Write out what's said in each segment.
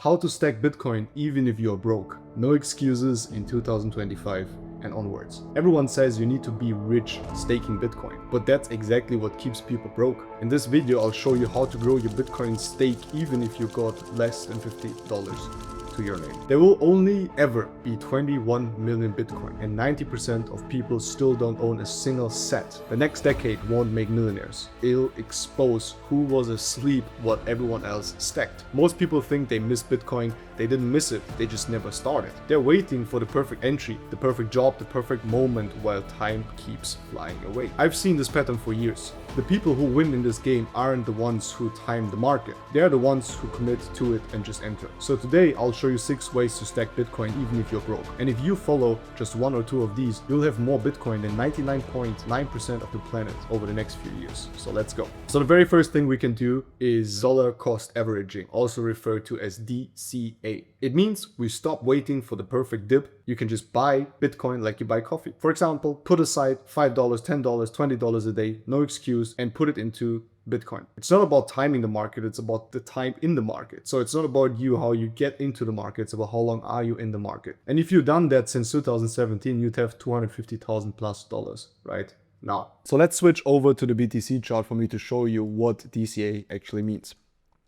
How to stack Bitcoin even if you're broke. No excuses in 2025 and onwards. Everyone says you need to be rich staking Bitcoin, but that's exactly what keeps people broke. In this video, I'll show you how to grow your Bitcoin stake even if you got less than $50 to your name. There will only ever be 21 million Bitcoin, and 90% of people still don't own a single set. The next decade won't make millionaires. It'll expose who was asleep what everyone else stacked. Most people think they missed Bitcoin. They didn't miss it, they just never started. They're waiting for the perfect entry, the perfect job, the perfect moment while time keeps flying away. I've seen this pattern for years. The people who win in this game aren't the ones who time the market. They're the ones who commit to it and just enter. So today I'll show you 6 ways to stack Bitcoin even if you're broke. And if you follow just 1 or 2 of these, you'll have more Bitcoin than 99.9% of the planet over the next few years. So let's go. So the very first thing we can do is dollar cost averaging, also referred to as DCA. It means we stop waiting for the perfect dip. You can just buy Bitcoin like you buy coffee. For example, put aside $5, $10, $20 a day, no excuse, and put it into Bitcoin. It's not about timing the market, it's about the time in the market. So it's not about you, how you get into the market, it's about how long are you in the market. And if you've done that since 2017, you'd have $250,000 plus dollars right now. So let's switch over to the BTC chart for me to show you what DCA actually means.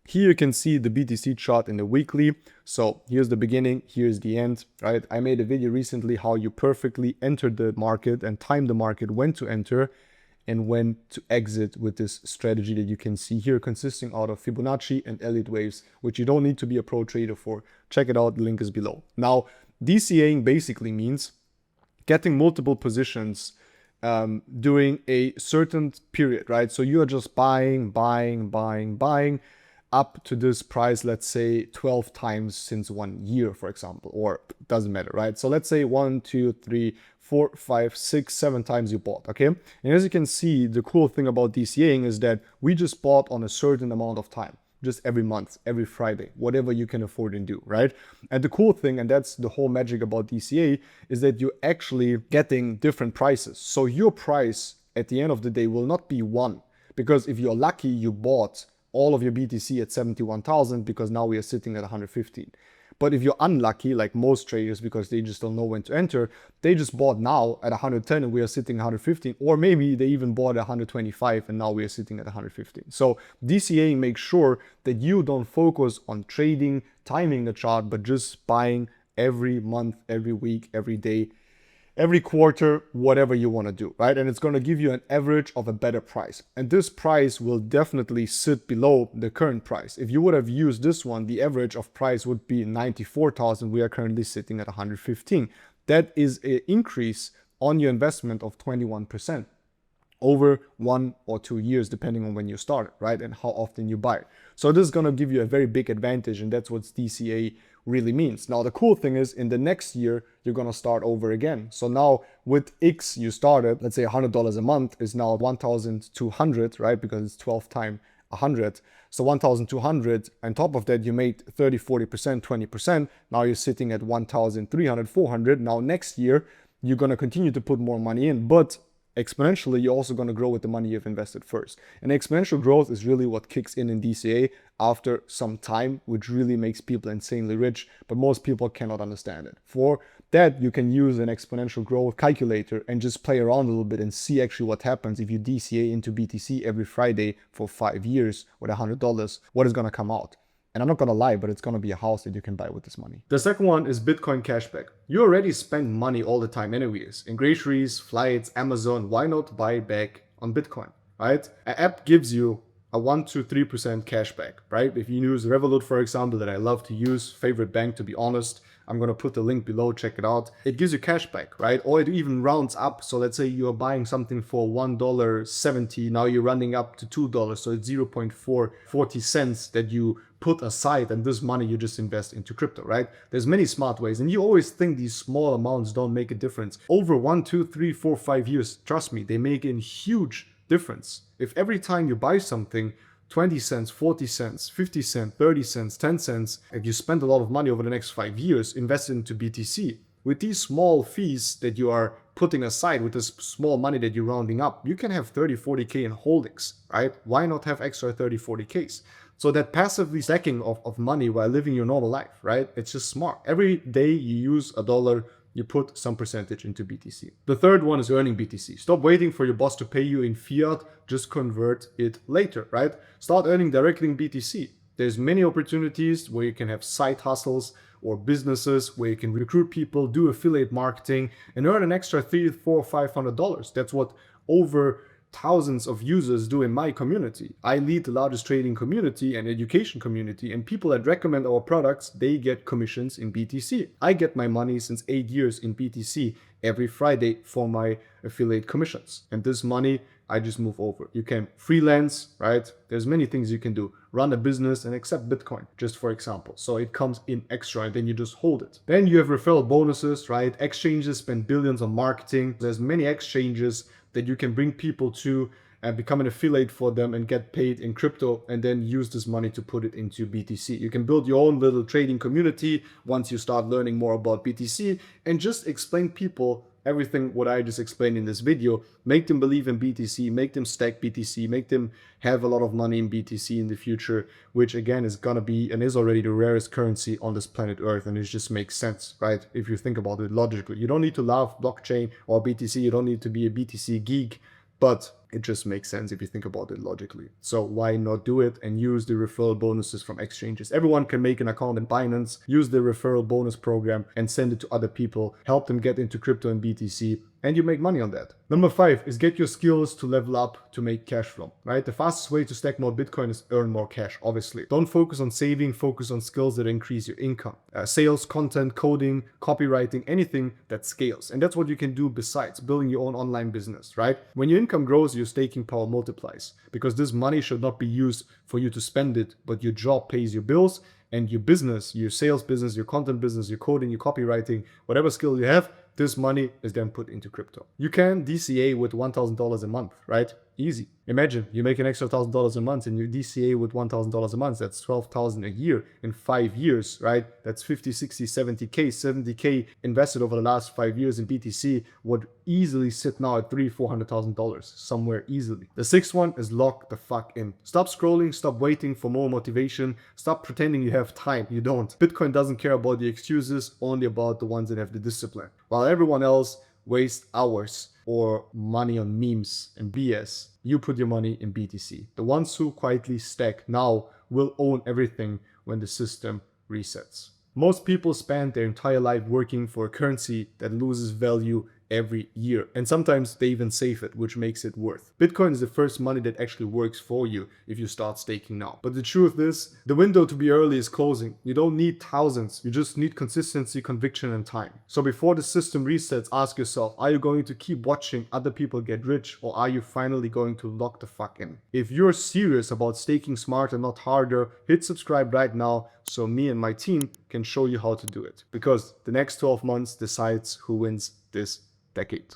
Here you can see the BTC chart in the weekly. So here's the beginning, here's the end, right? I made a video recently how you perfectly enter the market and time the market, when to enter and when to exit with this strategy that you can see here, consisting out of Fibonacci and Elliott waves, which you don't need to be a pro trader for. Check it out, the link is below. Now, DCAing basically means getting multiple positions during a certain period, right? So you are just buying up to this price, let's say 12 times since 1 year, for example, or doesn't matter, right? So let's say 1, 2, 3, 4, 5, 6, 7 times you bought, okay? And as you can see, the cool thing about DCAing is that we just bought on a certain amount of time, just every month, every Friday, whatever you can afford and do, right? And the cool thing, and that's the whole magic about DCA, is that you're actually getting different prices. So your price at the end of the day will not be one, because if you're lucky, you bought all of your BTC at 71,000 because now we are sitting at 115. But if you're unlucky, like most traders, because they just don't know when to enter, they just bought now at 110 and we are sitting at 115, or maybe they even bought at 125 and now we are sitting at 115. So DCA makes sure that you don't focus on trading, timing the chart, but just buying every month, every week, every day, every quarter, whatever you want to do, right? And it's going to give you an average of a better price. And this price will definitely sit below the current price. If you would have used this one, the average of price would be 94,000. We are currently sitting at 115. That is an increase on your investment of 21% over 1 or 2 years, depending on when you started, right? And how often you buy. So this is going to give you a very big advantage, and that's what DCA really means. Now, the cool thing is in the next year, you're going to start over again. So now with X, you started, let's say $100 a month is now 1,200, right? Because it's 12 times 100. So 1,200. On top of that, you made 30, 40%, 20%. Now you're sitting at 1,300, 400. Now next year, you're going to continue to put more money in, but exponentially, you're also going to grow with the money you've invested first. And exponential growth is really what kicks in DCA after some time, which really makes people insanely rich, but most people cannot understand it. For that, you can use an exponential growth calculator and just play around a little bit and see actually what happens if you DCA into BTC every Friday for 5 years with $100, what is going to come out. And I'm not going to lie, but it's going to be a house that you can buy with this money. The second one is Bitcoin cashback. You already spend money all the time anyways, in groceries, flights, Amazon. Why not buy back on Bitcoin, right? An app gives you a 1 to 3% cashback, right? If you use Referral, for example, that I love to use, favorite bank to be honest, I'm going to put the link below, check it out. It gives you cashback, right? Or it even rounds up. So let's say you are buying something for $1.70. Now you're running up to $2. So it's 0.440 cents that you put aside, and this money you just invest into crypto, right? There's many smart ways, and you always think these small amounts don't make a difference. Over 1, 2, 3, 4, 5 years, trust me, they make a huge difference. If every time you buy something, 20 cents, 40 cents, 50 cents, 30 cents, 10 cents, if you spend a lot of money over the next 5 years invested into BTC, with these small fees that you are putting aside, with this small money that you're rounding up, you can have 30, 40K in holdings, right? Why not have extra 30, 40Ks? So that passively stacking of money while living your normal life, right? It's just smart. Every day you use a dollar, you put some percentage into BTC. The third one is earning BTC. Stop waiting for your boss to pay you in fiat, just convert it later, right? Start earning directly in BTC. There's many opportunities where you can have side hustles or businesses where you can recruit people, do affiliate marketing, and earn an extra $300, $400, $500. That's what over thousands of users do in my community. I lead the largest trading community and education community, and people that recommend our products, they get commissions in BTC. I get my money since 8 years in BTC every Friday for my affiliate commissions. And this money, I just move over. You can freelance, right? There's many things you can do. Run a business and accept Bitcoin, just for example. So it comes in extra and then you just hold it. Then you have referral bonuses, right? Exchanges spend billions on marketing. There's many exchanges that you can bring people to and become an affiliate for them and get paid in crypto and then use this money to put it into BTC. You can build your own little trading community once you start learning more about BTC and just explain people everything what I just explained in this video. Make them believe in BTC, make them stack BTC, make them have a lot of money in BTC in the future, which again is gonna be and is already the rarest currency on this planet Earth, and it just makes sense, right? If you think about it logically. You don't need to love blockchain or BTC, you don't need to be a BTC geek, but it just makes sense if you think about it logically. So why not do it and use the referral bonuses from exchanges? Everyone can make an account in Binance, use the referral bonus program and send it to other people, help them get into crypto and BTC, and you make money on that. Number 5 is get your skills to level up to make cash flow, right? The fastest way to stack more Bitcoin is earn more cash, obviously. Don't focus on saving, focus on skills that increase your income. Sales, content, coding, copywriting, anything that scales. And that's what you can do besides building your own online business, right? When your income grows, your staking power multiplies, because this money should not be used for you to spend it, but your job pays your bills, and your business, your sales business, your content business, your coding, your copywriting, whatever skill you have, this money is then put into crypto. You can DCA with $1,000 a month, right? Easy. Imagine you make an extra $1,000 a month and you DCA with $1,000 a month. That's $12,000 a year in 5 years, right? That's 50, 60, 70K. 70K invested over the last 5 years in BTC would easily sit now at $300,000, $400,000 somewhere easily. The sixth one is lock the fuck in. Stop scrolling, stop waiting for more motivation, stop pretending you have time. You don't. Bitcoin doesn't care about the excuses, only about the ones that have the discipline. While everyone else wastes hours or money on memes and BS, you put your money in BTC. The ones who quietly stack now will own everything when the system resets. Most people spend their entire life working for a currency that loses value every year, and sometimes they even save it, which makes it worth. Bitcoin is the first money that actually works for you if you start staking now. But the truth is, the window to be early is closing. You don't need thousands, you just need consistency, conviction, and time. So before the system resets, ask yourself, are you going to keep watching other people get rich, or are you finally going to lock the fuck in? If you're serious about staking smarter, not harder, hit subscribe right now so me and my team can show you how to do it. Because the next 12 months decides who wins this decade.